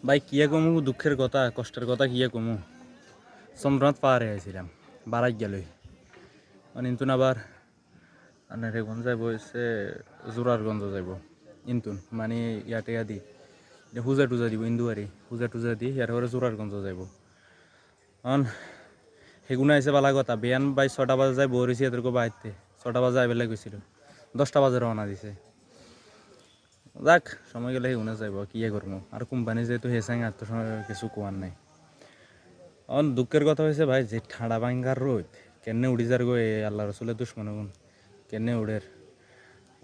ভাই কিয়া কমু দুঃখের কথা কষ্টের কথা কিয়া কমু চন্দ্রনাথ পাহাড়ে আইছিলাম বারাই গেলই ইন্তুন আবার রেগঞ্জ যাইব হচ্ছে জোরারগঞ্জ যাইব ইন্তুন মানে ইয়াতে আদি পূজা টুজা দিব ইন্দুয়ারি পূজা টুজা দি ইয়ার পরে জোরারগঞ্জ যাইব সেগুনা আছে বালা কথা বিয়ান বাই 6টা বাজে যাই বহরেছি এদেরকে বাড়িতে 6টা বাজে আইবেলা গেছিল 10টা বাজে রওনা দিছে যাক সময় গেলে সেগুনা যাইব কি করবো আর কোম্পানি যেহেতু হেসাং আর তো কিছু কোয়ার নাই দুঃখের কথা হয়েছে ভাই যে ঠান্ডা ভাঙ্গার রোদ কেনে উড়ি যার গো আল্লাহ রসুলের দুশ্মন গুণ কেনে উড়ের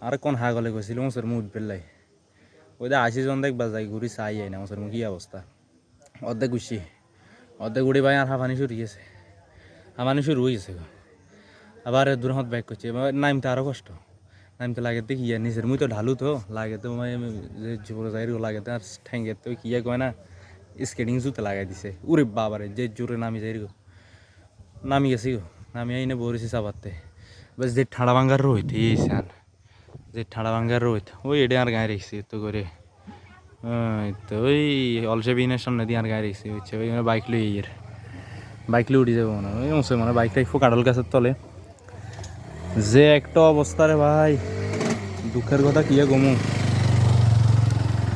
আর কোন হাগলে গেছিল মোসের মুখ বেলাই ওই দে 80 জন দেখবা যাই ঘুরি চাই আই না মোসের মুখ কি অবস্থা অর্ধেক গুছি অর্ধেক উড়ি ভাই আর হাফানি শুরু গেছে হাফানি শুরু হয়েছে আবার দূরহত ব্যাক করছে নামতে আরও কষ্ট নামতে লাগে তো কিয়া নিচের মুই তো ঢালু তো লাগে তো যে জোরে যাই লাগে তো আর ঠ্যাঙ্গে তো কিয়া কয় না স্কেটিং জুতে লাগাই দিছে উরে বাবারে যে জোরে নামি যাই গো নামি গেছি গো নামি আইনে বরেছি চাপাতে বাস যে ঠাড়া ভাঙ্গার রোহিত এই সান যে ঠাড়া ভাঙ্গার রোহিত ওই এডে আর গায়ে রেখেছি তো করে তো ওই অলসে বিনের সামনে দিয়ে আর গায়ে রেখেছি হচ্ছে ওই বাইক লই ইয়ের বাইক লই উঠে যাবো না ওই অংশ মানে বাইক রাখবো কাডল গাছের তলে যে একটা অবস্থা রে ভাই দুঃখের কথা কিয়া গমু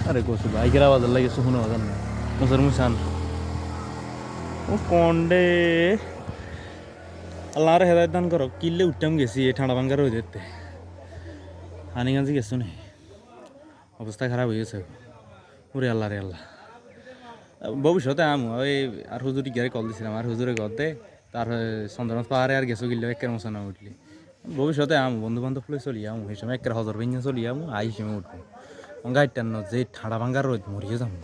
আরে কসু বাইকের আওয়াজ লাগে শুনো বাজার না মোসার মুসান ও কন্ডে আল্লাহ আর হেদায়ত দান করো কিনলে উঠতাম গেছি এই ঠান্ডা ভাঙ্গার হয়ে যেতে হানিগঞ্জে গেছো নি অবস্থা খারাপ হয়ে গেছে ওরে আল্লাহ রে আল্লাহ ভবিষ্যতে আমি ওই আর হুজুরি গিয়ে কল দিছিলাম আর হুজুরে গদে তার চন্দ্রনাথ পাহাড়ে আর গেছো গিলে একের মশা না উঠলি ভবিষ্যতে আমি বন্ধু বান্ধব লই চলি আমি সেই সময় একের হজর ভেঙে চলি আমি আই হিসেবে উঠবো গাড়িটার যে ঠাড়া ভাঙ্গার রোদ মরিয়ে যাবো